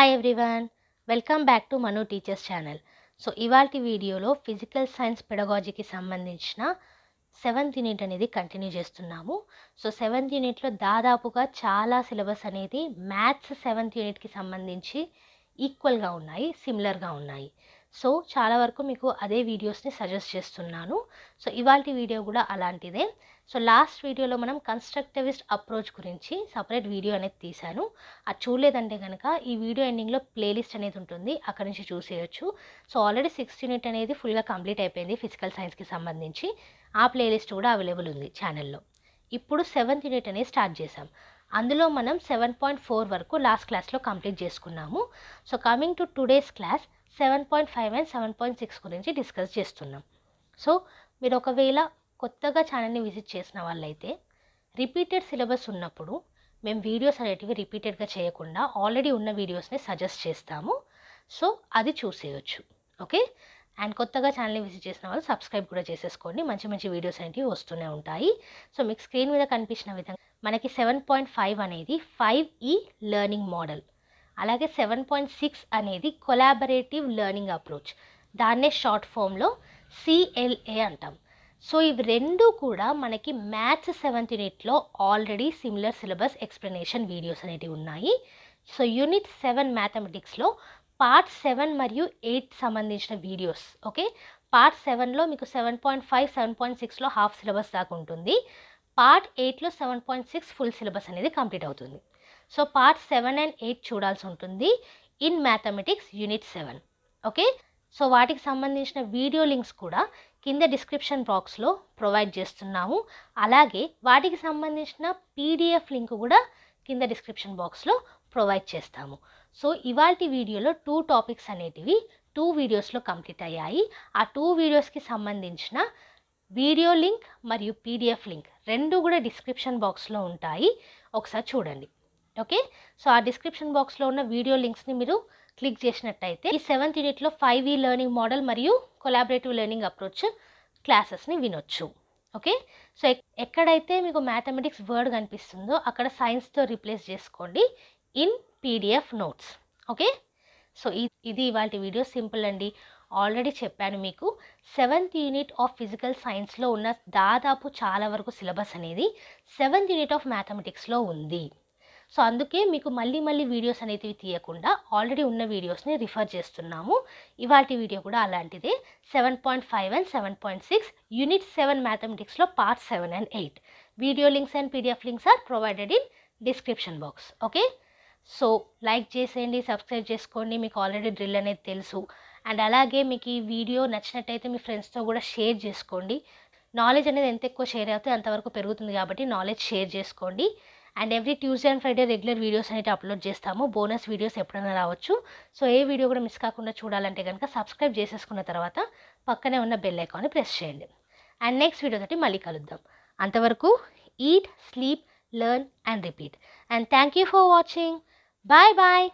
Hi everyone, welcome back to Manu teachers channel. So ఇవాల్టి వీడియోలో physical science పెడగాజీకి సంబంధించిన 7th unit అనేది continue చేస్తున్నాము. సో 7th యూనిట్లో దాదాపుగా చాలా సిలబస్ అనేది మ్యాథ్స్ 7th యూనిట్కి సంబంధించి ఈక్వల్గా ఉన్నాయి, సిమిలర్గా ఉన్నాయి. సో చాలా వరకు మీకు అదే వీడియోస్ని సజెస్ట్ చేస్తున్నాను. సో ఇవాల్టి వీడియో కూడా అలాంటిదే. సో లాస్ట్ వీడియోలో మనం కన్స్ట్రక్టివిస్ట్ అప్రోచ్ గురించి సపరేట్ వీడియో అనేది తీశాను. అది చూడలేదంటే కనుక ఈ వీడియో ఎండింగ్లో ప్లేలిస్ట్ అనేది ఉంటుంది, అక్కడ నుంచి చూసేయచ్చు. సో ఆల్రెడీ 6th యూనిట్ అనేది ఫుల్గా కంప్లీట్ అయిపోయింది ఫిజికల్ సైన్స్కి సంబంధించి. ఆ ప్లేలిస్ట్ కూడా అవైలబుల్ ఉంది ఛానల్లో. ఇప్పుడు 7th యూనిట్ అనేది స్టార్ట్ చేసాం. అందులో మనం 7.4 వరకు లాస్ట్ క్లాస్లో కంప్లీట్ చేసుకున్నాము. So coming to today's class 7.5 and 7.6 గురించి డిస్కస్ చేస్తున్నాం. సో మీరు ఒకవేళ కొత్తగా ఛానల్ని విజిట్ చేసిన వాళ్ళైతే రిపీటెడ్ సిలబస్ ఉన్నప్పుడు మేము వీడియోస్ అనేటివి రిపీటెడ్గా చేయకుండా ఆల్రెడీ ఉన్న వీడియోస్ని సజెస్ట్ చేస్తాము. సో అది చూసేయచ్చు. ఓకే, అండ్ కొత్తగా ఛానల్ని విజిట్ చేసిన వాళ్ళు సబ్స్క్రైబ్ కూడా చేసేసుకోండి. మంచి మంచి వీడియోస్ అనేవి వస్తూనే ఉంటాయి. సో మీకు స్క్రీన్ మీద కనిపించిన విధంగా మనకి 7.5 అనేది 5E లెర్నింగ్ మోడల్, అలాగే 7.6 అనేది కొలాబరేటివ్ లెర్నింగ్ అప్రోచ్, దాన్నే షార్ట్ ఫామ్లో CLA అంటాం. సో ఇవి రెండు కూడా మనకి మ్యాథ్స్ 7th యూనిట్లో already similar syllabus explanation videos అనేవి ఉన్నాయి. సో యూనిట్ 7 మ్యాథమెటిక్స్లో పార్ట్ 7 మరియు 8 సంబంధించిన వీడియోస్. ఓకే, పార్ట్ 7లో మీకు 7.5, 7.6లో హాఫ్ సిలబస్ దాకా ఉంటుంది. పార్ట్ 8లో 7.6 ఫుల్ సిలబస్ అనేది కంప్లీట్ అవుతుంది. సో పార్ట్ 7 అండ్ 8 చూడాల్సి ఉంటుంది in mathematics unit 7. Okay, so వాటికి సంబంధించిన వీడియో లింక్స్ కూడా కింద డిస్క్రిప్షన్ బాక్స్లో ప్రొవైడ్ చేస్తున్నాము. అలాగే వాటికి సంబంధించిన PDF లింక్ కూడా కింద డిస్క్రిప్షన్ బాక్స్లో ప్రొవైడ్ చేస్తాము. సో ఇవాల్టి వీడియోలో 2 టాపిక్స్ అనేటివి 2 వీడియోస్లో కంప్లీట్ అయ్యాయి. ఆ 2 వీడియోస్కి సంబంధించిన వీడియో లింక్ మరియు PDF లింక్ రెండు కూడా డిస్క్రిప్షన్ బాక్స్లో ఉంటాయి, ఒకసారి చూడండి. ఓకే, సో ఆ డిస్క్రిప్షన్ బాక్స్లో ఉన్న వీడియో లింక్స్ని మీరు క్లిక్ చేసినట్టయితే ఈ 7th యూనిట్లో 5E లెర్నింగ్ మోడల్ మరియు కొలాబరేటివ్ లెర్నింగ్ అప్రోచ్ క్లాసెస్ని వినొచ్చు. ఓకే, సో ఎక్కడైతే మీకు మ్యాథమెటిక్స్ వర్డ్ కనిపిస్తుందో అక్కడ సైన్స్తో రీప్లేస్ చేసుకోండి in PDF notes. Okay, so ఇది ఇవాళ వీడియో. సింపుల్ అండి, ఆల్రెడీ చెప్పాను మీకు 7th యూనిట్ ఆఫ్ ఫిజికల్ సైన్స్లో ఉన్న దాదాపు చాలా వరకు సిలబస్ అనేది 7th యూనిట్ ఆఫ్ మ్యాథమెటిక్స్లో ఉంది. సో అందుకే మీకు మళ్ళీ వీడియోస్ అనేవి తీయకుండా ఆల్రెడీ ఉన్న వీడియోస్ని రిఫర్ చేస్తున్నాము. ఇవాల్టి వీడియో కూడా అలాంటిదే. 7.5 అండ్ 7.6 యూనిట్ 7 మ్యాథమెటిక్స్లో part 7 and 8 video links and PDF links are provided in description box. Okay, so like చేసేయండి, సబ్స్క్రైబ్ చేసుకోండి, మీకు ఆల్రెడీ డ్రిల్ అనేది తెలుసు. అండ్ అలాగే మీకు ఈ వీడియో నచ్చినట్టయితే మీ ఫ్రెండ్స్తో కూడా షేర్ చేసుకోండి. నాలెడ్జ్ అనేది ఎంత ఎక్కువ షేర్ అవుతే అంతవరకు పెరుగుతుంది, కాబట్టి నాలెడ్జ్ షేర్ చేసుకోండి. And every Tuesday and Friday regular videos అనేవి అప్లోడ్ చేస్తాము. బోనస్ వీడియోస్ ఎప్పుడైనా రావచ్చు. సో ఏ వీడియో కూడా మిస్ కాకుండా చూడాలంటే కనుక సబ్స్క్రైబ్ చేసేసుకున్న తర్వాత పక్కనే ఉన్న బెల్ ఐకాన్ని ప్రెస్ చేయండి. అండ్ నెక్స్ట్ వీడియో తోటి మళ్ళీ కలుద్దాం. అంతవరకు eat, sleep, learn and repeat. And thank you for watching. Bye bye.